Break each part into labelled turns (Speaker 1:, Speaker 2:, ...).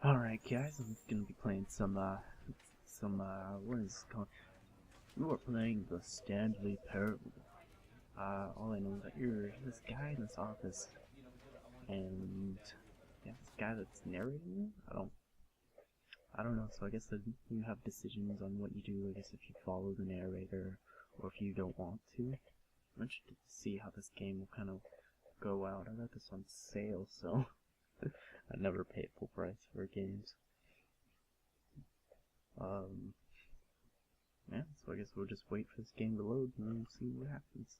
Speaker 1: Alright guys, I'm gonna be playing what is it called? We were playing the Stanley Parable. All I know is that you're this guy in this office, and yeah, this guy that's narrating it? I don't know, so I guess that you have decisions on what you do, I guess if you follow the narrator, or if you don't want to. I'm interested to see how this game will kind of go out. I got this on sale, so I never pay full price for games. Yeah, so I guess we'll just wait for this game to load and then see what happens.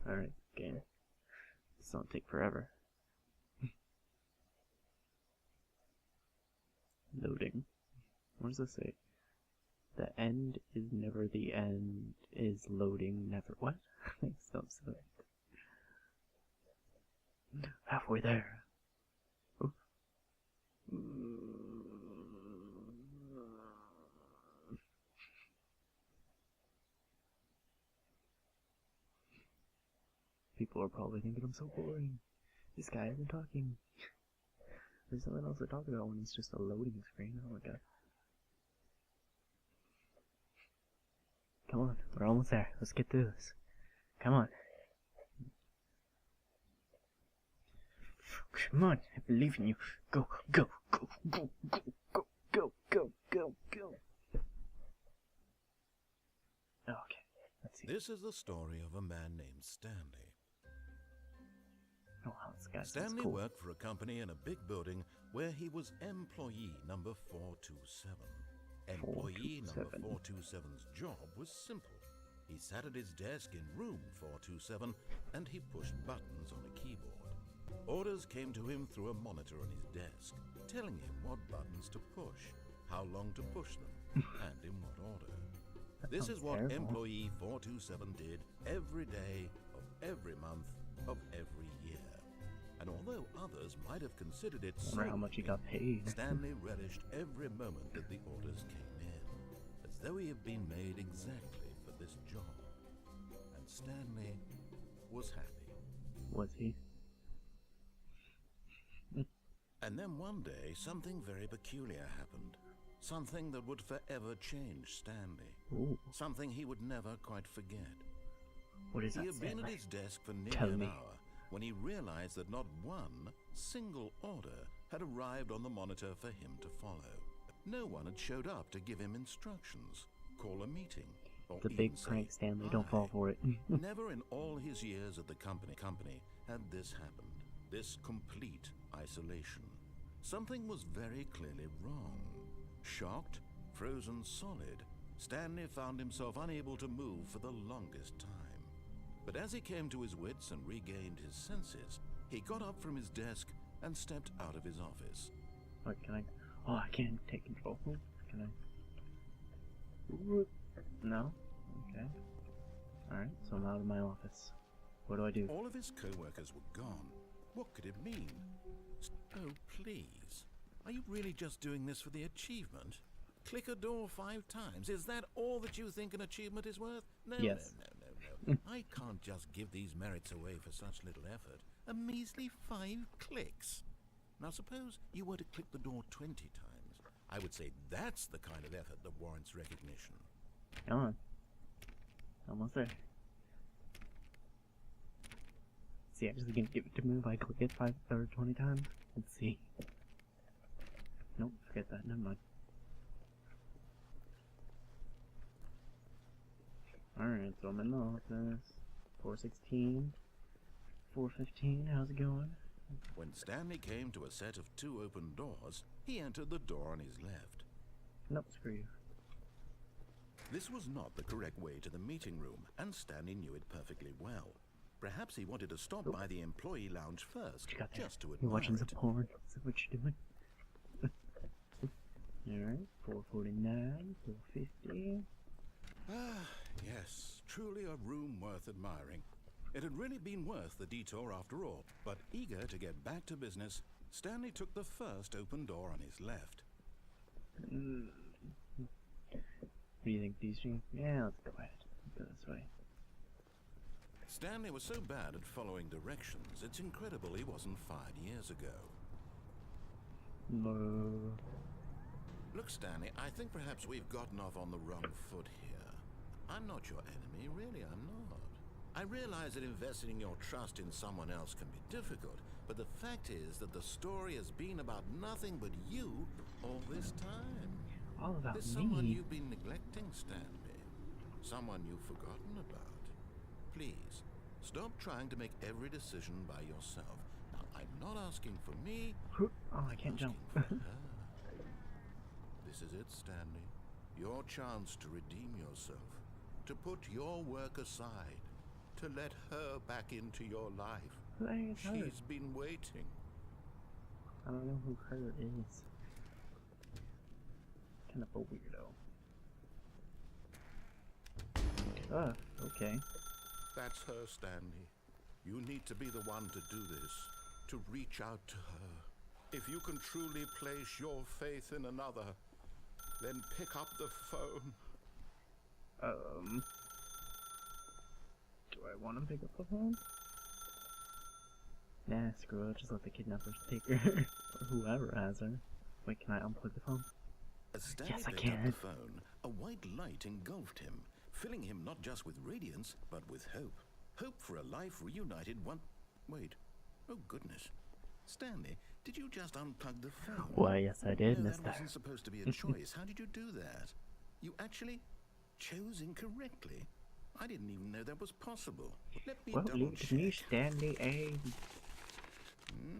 Speaker 1: Alright, game. This don't take forever. Loading. What does this say? The end is never the end, is loading never. What? Stop saying. Halfway there. Oof. People are probably thinking I'm so boring. This guy isn't talking. There's something else to talk about when it's just a loading screen. Oh my god. Come on, we're almost there. Let's get through this. Come on. Come on, I believe in you. Go, go, go, go, go, go, go, go, go, go. Okay, let's see.
Speaker 2: This is the story of a man named Stanley.
Speaker 1: Oh, wow, this guy
Speaker 2: Stanley
Speaker 1: cool.
Speaker 2: worked for a company in a big building where he was employee number 427. Employee number 427's job was simple. He sat at his desk in room 427 and he pushed buttons on a keyboard. Orders came to him through a monitor on his desk, telling him what buttons to push, how long to push them, and in what order. This is what employee 427 did every day of every month of every year. And although others might have considered it so,
Speaker 1: how much he got paid.
Speaker 2: Stanley relished every moment that the orders came in, as though he had been made exactly for this job. And Stanley was happy.
Speaker 1: Was he?
Speaker 2: And then one day, something very peculiar happened. Something that would forever change Stanley.
Speaker 1: Ooh.
Speaker 2: Something he would never quite forget.
Speaker 1: What is that,
Speaker 2: He had been
Speaker 1: Stanley?
Speaker 2: at his desk for nearly an hour when he realized that not one single order had arrived on the monitor for him to follow. No one had showed up to give him instructions, call a meeting, or
Speaker 1: The big prank, Stanley. Don't fall for it.
Speaker 2: Never in all his years at the company had this happened. This complete isolation. Something was very clearly wrong. Shocked, frozen solid, Stanley found himself unable to move for the longest time. But as he came to his wits and regained his senses, he got up from his desk and stepped out of his office.
Speaker 1: What can I? Oh, I can't take control. Can I? No? Okay. Alright, so I'm out of my office. What do I do?
Speaker 2: All of his co-workers were gone. What could it mean? Oh, please. Are you really just doing this for the achievement? Click a door 5 times. Is that all that you think an achievement is worth? No,
Speaker 1: yes.
Speaker 2: No. I can't just give these merits away for such little effort. A measly 5 clicks. Now suppose you were to click the door 20 times. I would say that's the kind of effort that warrants recognition.
Speaker 1: Come on. Almost there. Is he actually gonna give it to me if I click it 5 or 20 times? Let's see. Nope, forget that. Never mind. Alright, so I'm in the office. 416. 415, how's it going?
Speaker 2: When Stanley came to a set of 2 open doors, he entered the door on his left.
Speaker 1: Nope, screw you.
Speaker 2: This was not the correct way to the meeting room, and Stanley knew it perfectly well. Perhaps he wanted to stop by the employee lounge first, just to admire
Speaker 1: You're watching
Speaker 2: it.
Speaker 1: some porn. Is that what you're doing? Alright, 449, 450.
Speaker 2: Ah, yes, truly a room worth admiring. It had really been worth the detour after all, but eager to get back to business, Stanley took the first open door on his left.
Speaker 1: What do you think, DJ? Yeah, let's go ahead. Go this way.
Speaker 2: Stanley was so bad at following directions, it's incredible he wasn't fired years ago.
Speaker 1: No.
Speaker 2: Look, Stanley, I think perhaps we've gotten off on the wrong foot here. I'm not your enemy, really, I'm not. I realize that investing your trust in someone else can be difficult, but the fact is that the story has been about nothing but you all this time.
Speaker 1: All about
Speaker 2: There's
Speaker 1: me.
Speaker 2: someone you've been neglecting, Stanley. Someone you've forgotten about. Please, stop trying to make every decision by yourself. Now, I'm not asking for me.
Speaker 1: Oh, I can't jump.
Speaker 2: For her. This is it, Stanley. Your chance to redeem yourself. To put your work aside. To let her back into your life. She's been waiting.
Speaker 1: I don't know who her is. Kind of a weirdo. Okay.
Speaker 2: That's her, Stanley. You need to be the one to do this. To reach out to her. If you can truly place your faith in another, then pick up the phone.
Speaker 1: Do I want to pick up the phone? Nah, screw it. Just let the kidnappers take her. Or whoever has her. Wait, can I unplug the phone?
Speaker 2: As Stanley
Speaker 1: Yes, I
Speaker 2: picked up
Speaker 1: can.
Speaker 2: the phone, a white light engulfed him, filling him not just with radiance, but with hope. Hope for a life reunited one... Wait. Oh, goodness. Stanley, did you just unplug the phone?
Speaker 1: Why, yes, I did,
Speaker 2: No,
Speaker 1: mister.
Speaker 2: that wasn't supposed to be a choice. How did you do that? You actually chose incorrectly. I didn't even know that was possible. Let me
Speaker 1: Well,
Speaker 2: double
Speaker 1: leave me,
Speaker 2: check.
Speaker 1: Stanley A.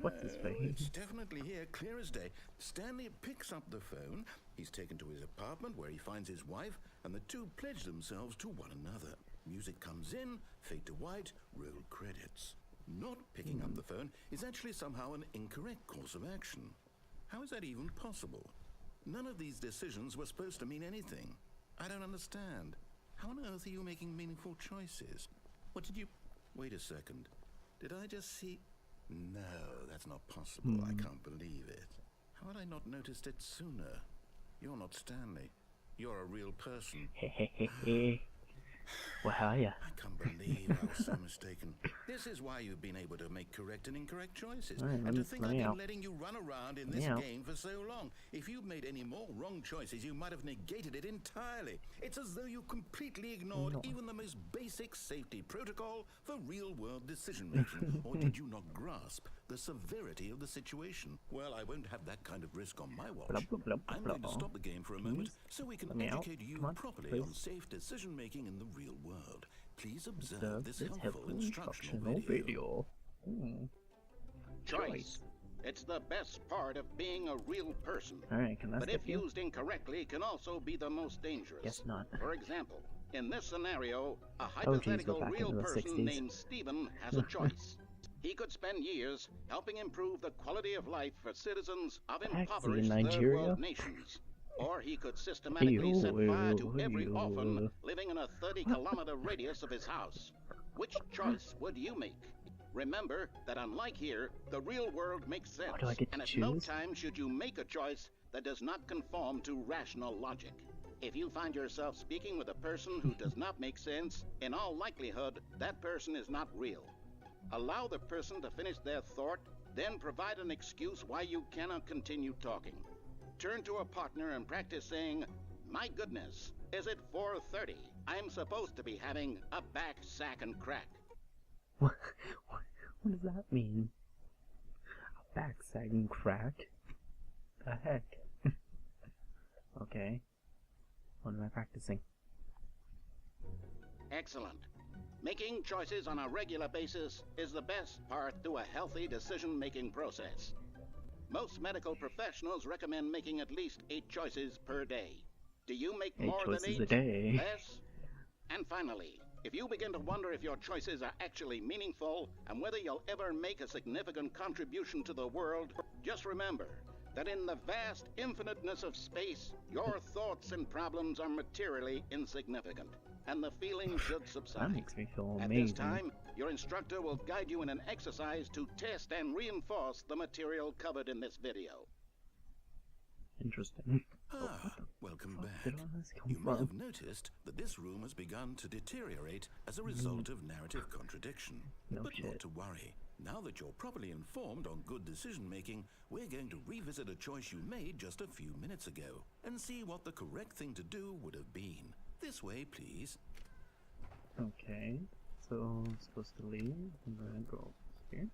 Speaker 1: What's his face?
Speaker 2: It's definitely here, clear as day. Stanley picks up the phone. He's taken to his apartment where he finds his wife, and the two pledge themselves to one another. Music comes in, fade to white, roll credits. Not picking up the phone is actually somehow an incorrect course of action. How is that even possible? None of these decisions were supposed to mean anything. I don't understand. How on earth are you making meaningful choices? What did you... Wait a second. Did I just see... No, that's not possible. I can't believe it. How had I not noticed it sooner? You're not Stanley. You're a real person.
Speaker 1: Hehehe. Well, how are ya?
Speaker 2: I can't believe I was so mistaken. This is why you've been able to make correct and incorrect choices.
Speaker 1: All right,
Speaker 2: And to think I've been
Speaker 1: out.
Speaker 2: letting you run around in
Speaker 1: Let
Speaker 2: this
Speaker 1: me out.
Speaker 2: game for so long. If you'd made any more wrong choices, you might have negated it entirely. It's as though you completely ignored
Speaker 1: No.
Speaker 2: even the most basic safety protocol for real-world decision-making. Or did you not grasp the severity of the situation? Well, I won't have that kind of risk on my watch.
Speaker 1: Blah, blah, blah,
Speaker 2: I'm
Speaker 1: blah.
Speaker 2: going to stop the game for a moment so we can
Speaker 1: let me out?
Speaker 2: educate you
Speaker 1: Come on,
Speaker 2: properly
Speaker 1: please.
Speaker 2: on safe decision-making in the real world. Please observe
Speaker 1: Observe
Speaker 2: this
Speaker 1: this
Speaker 2: helpful instructional video.
Speaker 3: Choice. It's the best part of being a real person.
Speaker 1: Alright, can that
Speaker 3: But
Speaker 1: skip
Speaker 3: if
Speaker 1: you?
Speaker 3: used incorrectly, can also be the most dangerous.
Speaker 1: Guess not.
Speaker 3: For example, in this scenario, a
Speaker 1: Oh, geez, go
Speaker 3: hypothetical
Speaker 1: back
Speaker 3: real
Speaker 1: into the
Speaker 3: person
Speaker 1: 60s.
Speaker 3: named Stephen has a choice. He could spend years helping improve the quality of life for citizens of
Speaker 1: Taxi in
Speaker 3: impoverished
Speaker 1: Nigeria?
Speaker 3: third-world nations. Or he could systematically set fire to every orphan living in a 30-kilometer radius of his house. Which choice would you make? Remember that unlike here, the real world makes sense,
Speaker 1: do I get to
Speaker 3: and at no
Speaker 1: choose?
Speaker 3: time should you make a choice that does not conform to rational logic. If you find yourself speaking with a person who does not make sense, in all likelihood, that person is not real. Allow the person to finish their thought, then provide an excuse why you cannot continue talking. Turn to a partner and practice saying, "My goodness, is it 4:30? I'm supposed to be having a back, sack, and crack."
Speaker 1: What does that mean? A backsagging crack? The heck? Okay. What am I practicing?
Speaker 3: Excellent. Making choices on a regular basis is the best part to a healthy decision-making process. Most medical professionals recommend making at least 8 choices per day. Do you make
Speaker 1: 8
Speaker 3: more than
Speaker 1: choices
Speaker 3: 8?
Speaker 1: a day.
Speaker 3: Less? And finally, if you begin to wonder if your choices are actually meaningful and whether you'll ever make a significant contribution to the world, just remember that in the vast infiniteness of space, your thoughts and problems are materially insignificant, and the feeling should subside.
Speaker 1: That makes me feel
Speaker 3: At
Speaker 1: amazing.
Speaker 3: this time, your instructor will guide you in an exercise to test and reinforce the material covered in this video.
Speaker 1: Interesting.
Speaker 2: Welcome
Speaker 1: Where
Speaker 2: back.
Speaker 1: did all this come
Speaker 2: You may
Speaker 1: from?
Speaker 2: have noticed that this room has begun to deteriorate as a result of narrative contradiction.
Speaker 1: No
Speaker 2: But
Speaker 1: shit.
Speaker 2: not to worry. Now that you're properly informed on good decision-making, we're going to revisit a choice you made just a few minutes ago and see what the correct thing to do would have been. This way, please.
Speaker 1: Okay, so I'm supposed to leave. I'm gonna go here.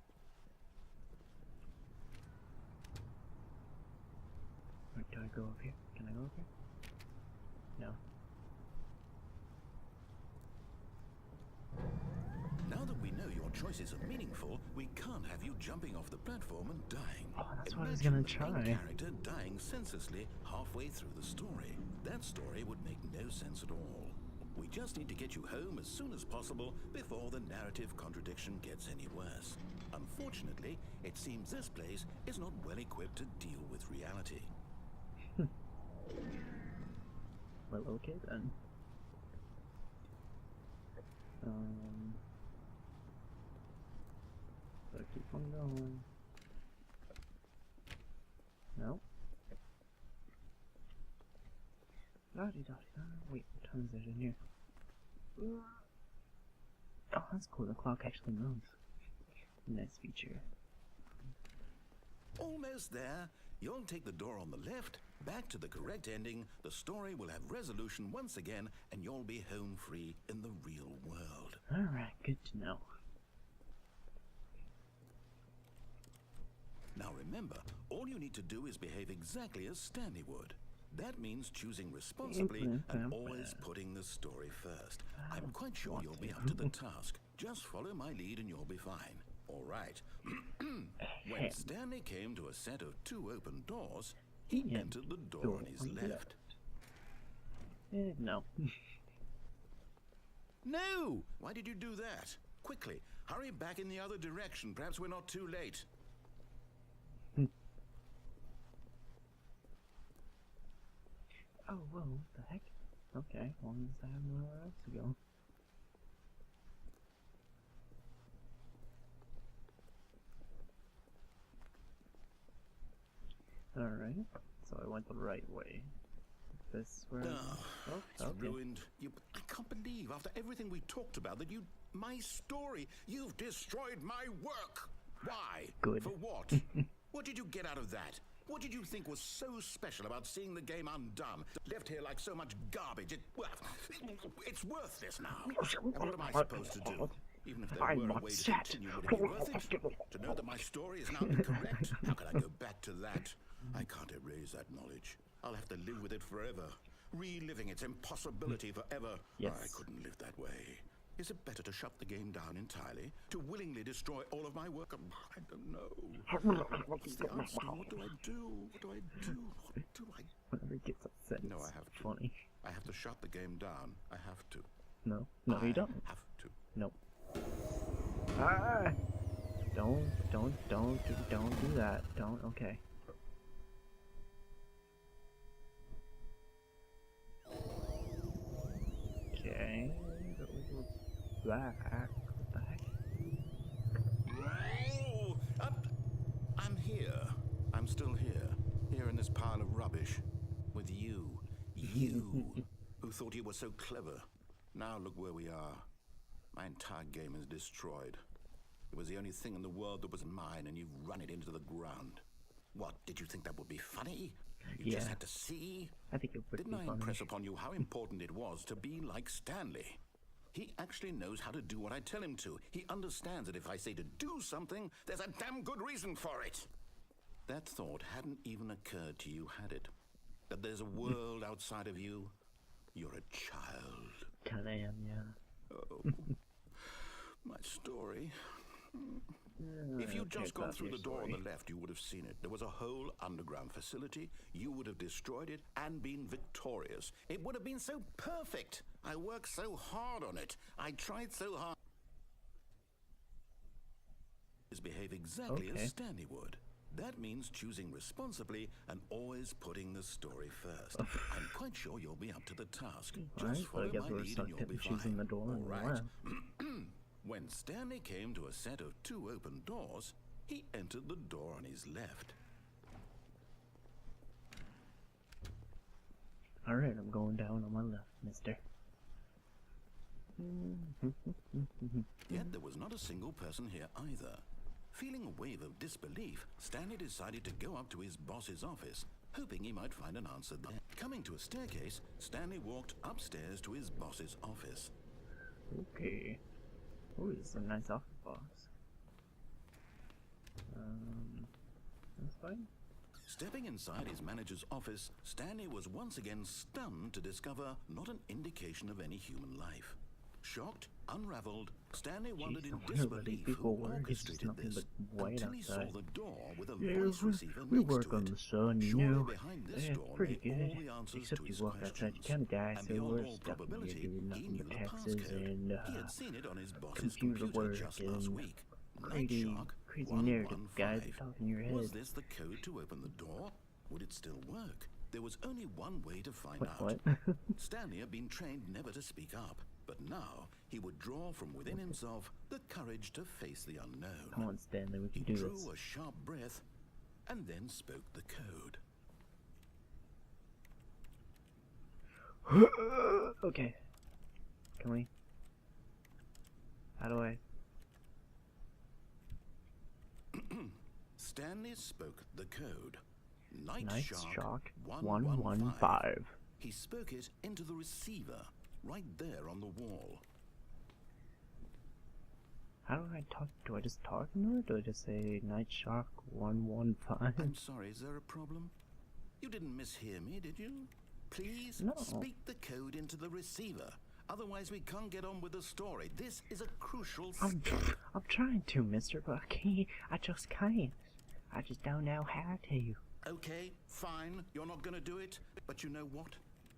Speaker 1: Or do I go up here? Can I go up here? No.
Speaker 2: Now that we know your choices are meaningful, we can't have you jumping off the platform and dying.
Speaker 1: Oh, that's what I was
Speaker 2: Imagine
Speaker 1: gonna
Speaker 2: the main
Speaker 1: try.
Speaker 2: character dying senselessly halfway through the story. That story would make no sense at all. We just need to get you home as soon as possible before the narrative contradiction gets any worse. Unfortunately, it seems this place is not well equipped to deal with reality.
Speaker 1: Well, okay then. So keep on going. No. La-di-da-di-da. Wait, what time is it in here? Oh, that's cool. The clock actually moves. Nice feature.
Speaker 2: Almost there. You'll take the door on the left, back to the correct ending, the story will have resolution once again, and you'll be home free in the real world.
Speaker 1: Alright, good to know.
Speaker 2: Now remember, all you need to do is behave exactly as Stanley would. That means choosing responsibly and always putting the story first. I'm quite sure you'll be up to the task. Just follow my lead and you'll be fine. All right. When Stanley came to a set of 2 open doors, he entered the door on his left.
Speaker 1: No.
Speaker 2: No! Why did you do that? Quickly, hurry back in the other direction. Perhaps we're not too late.
Speaker 1: Oh, whoa, what the heck? Okay, as long as I have nowhere else to go. Alright, so I went the right way. This where?
Speaker 2: Oh, it's ruined. I can't believe, after everything we talked about, that my story, you've destroyed my work. Why?
Speaker 1: Good.
Speaker 2: For what? What did you get out of that? What did you think was so special about seeing the game undone? Left here like so much garbage. It's worthless now. And what am I supposed to do? Even if there were a way to continue, would it be worth it? To know that my story is now incorrect? How can I go back to that? I can't erase that knowledge. I'll have to live with it forever. Reliving its impossibility forever.
Speaker 1: Yes.
Speaker 2: I couldn't live that way. Is it better to shut the game down entirely? To willingly destroy all of my work? I don't know. What's the answer? What do I do? What do I do? What do I...
Speaker 1: Whenever he gets upset,
Speaker 2: No,
Speaker 1: it's
Speaker 2: I have to.
Speaker 1: funny.
Speaker 2: I have to shut the game down. I have to.
Speaker 1: No, you don't.
Speaker 2: I have to.
Speaker 1: No. Ah! Don't do that. Don't, okay. Okay. Back. What the heck?
Speaker 2: Oh, I'm here. I'm still here. Here in this pile of rubbish. With you. You. Who thought you were so clever. Now look where we are. My entire game is destroyed. It was the only thing in the world that was mine, and you've run it into the ground. What, did you think that would be funny? You just had to see?
Speaker 1: I think it would
Speaker 2: Didn't
Speaker 1: be
Speaker 2: I
Speaker 1: funny.
Speaker 2: impress upon you how important it was to be like Stanley? He actually knows how to do what I tell him to. He understands that if I say to do something, there's a damn good reason for it. That thought hadn't even occurred to you, had it? That there's a world outside of you? You're a child.
Speaker 1: Kinda am, yeah.
Speaker 2: Oh, my story. If you'd just gone through the door on the left, you would have seen it. There was a whole underground facility. You would have destroyed it and been victorious. It would have been so perfect. I worked so hard on it. I tried so hard. Behave exactly as Stanley would. That means choosing responsibly and always putting the story first. I'm quite sure you'll be up to the task. Just follow my lead and you'll be fine.
Speaker 1: The door
Speaker 2: All right. When Stanley came to a set of 2 open doors, he entered the door on his left.
Speaker 1: Alright, I'm going down on my left, mister.
Speaker 2: Yet there was not a single person here either. Feeling a wave of disbelief, Stanley decided to go up to his boss's office, hoping he might find an answer there. Coming to a staircase, Stanley walked upstairs to his boss's office.
Speaker 1: Okay. Oh, this is a nice office box. That's fine.
Speaker 2: Stepping inside his manager's office, Stanley was once again stunned to discover not an indication of any human life. Shocked, unraveled, Stanley wondered in disbelief who orchestrated this, until he saw the door with a voice receiver
Speaker 1: we
Speaker 2: next
Speaker 1: work
Speaker 2: to
Speaker 1: on
Speaker 2: it.
Speaker 1: the sun, you
Speaker 2: Surely
Speaker 1: know.
Speaker 2: behind this
Speaker 1: Yeah,
Speaker 2: door
Speaker 1: pretty
Speaker 2: lay all
Speaker 1: good.
Speaker 2: the answers
Speaker 1: Except
Speaker 2: to
Speaker 1: you
Speaker 2: his
Speaker 1: walk outside, you
Speaker 2: questions.
Speaker 1: kind of die,
Speaker 2: And
Speaker 1: so
Speaker 2: beyond
Speaker 1: we're
Speaker 2: all
Speaker 1: stuck when
Speaker 2: probability,
Speaker 1: you're doing
Speaker 2: he
Speaker 1: nothing
Speaker 2: knew
Speaker 1: but
Speaker 2: the
Speaker 1: taxes
Speaker 2: passcode.
Speaker 1: and
Speaker 2: He had seen it on his boss's
Speaker 1: computer
Speaker 2: computer
Speaker 1: work
Speaker 2: just last
Speaker 1: and
Speaker 2: week.
Speaker 1: crazy narrative guys that talk in your head.
Speaker 2: Was this the code to open the door? Would it still work? There was only one way to find out.
Speaker 1: What?
Speaker 2: Stanley had been trained never to speak up, but now he would draw from within himself the courage to face the unknown.
Speaker 1: Come on, Stanley, we
Speaker 2: He
Speaker 1: can do
Speaker 2: drew
Speaker 1: this.
Speaker 2: a sharp breath and then spoke the code.
Speaker 1: Okay. Can we? How do I?
Speaker 2: Stanley spoke the code. Night
Speaker 1: Shock
Speaker 2: Shark
Speaker 1: 115.
Speaker 2: He spoke it into the receiver, right there on the wall.
Speaker 1: How do I talk? Do I just talk into it? Do I just say Night Shark 115?
Speaker 2: I'm sorry, is there a problem? You didn't mishear me, did you? Please
Speaker 1: No.
Speaker 2: speak the code into the receiver. Otherwise we can't get on with the story. This is a crucial
Speaker 1: I'm
Speaker 2: step.
Speaker 1: trying to, mister, but I can't. I just can't. I just don't know how to.
Speaker 2: Okay, fine, you're not gonna do it. But you know what?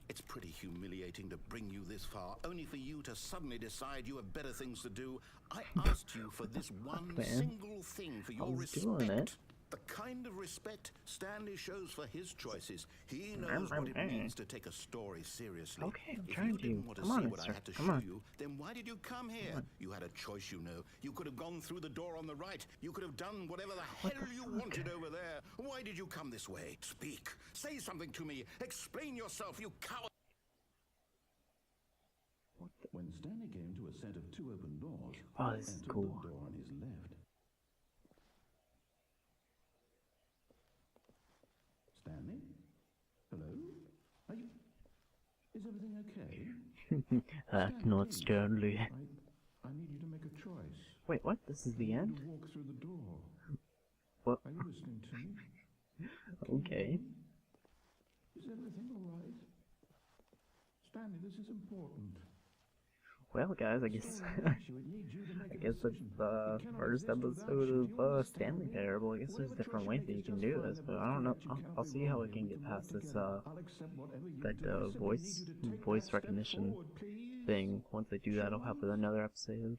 Speaker 2: It's pretty humiliating to bring you this far, only for you to suddenly decide you have better things to do. I asked you for this one
Speaker 1: man.
Speaker 2: single thing for your
Speaker 1: was doing it.
Speaker 2: respect. The kind of respect Stanley shows for his choices. He knows what it means to take a story seriously.
Speaker 1: Okay, I'm
Speaker 2: If
Speaker 1: trying
Speaker 2: you
Speaker 1: to.
Speaker 2: didn't want to
Speaker 1: Come on,
Speaker 2: see what I
Speaker 1: mister.
Speaker 2: had to
Speaker 1: Come
Speaker 2: show
Speaker 1: on.
Speaker 2: you, then why did you come here? You had a choice, you know. You could have gone through the door on the right. You could have done whatever the hell you wanted over there. Why did you come this way? Speak. Say something to me. Explain yourself, you coward. When Stanley came to a set of two open doors,
Speaker 1: Oh, this is
Speaker 2: entered
Speaker 1: cool.
Speaker 2: the door on his left. Stanley? Hello? Are you... Is everything okay?
Speaker 1: That's not Stanley.
Speaker 2: I need you to make a choice.
Speaker 1: Wait, what? This is the end?
Speaker 2: You walk through the door.
Speaker 1: What?
Speaker 2: Are you listening to me?
Speaker 1: Okay.
Speaker 2: Is everything all right? Stanley, this is important.
Speaker 1: Well, guys, I guess that's the first episode of Stanley Parable. I guess there's different ways that you can do this, but I don't know. I'll see how I can get past this that voice recognition thing. Once I do that, I'll have another episode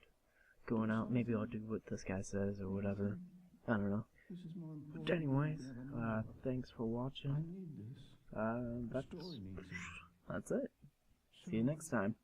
Speaker 1: going out. Maybe I'll do what this guy says or whatever. I don't know. But anyways, thanks for watching. That's it. See you next time.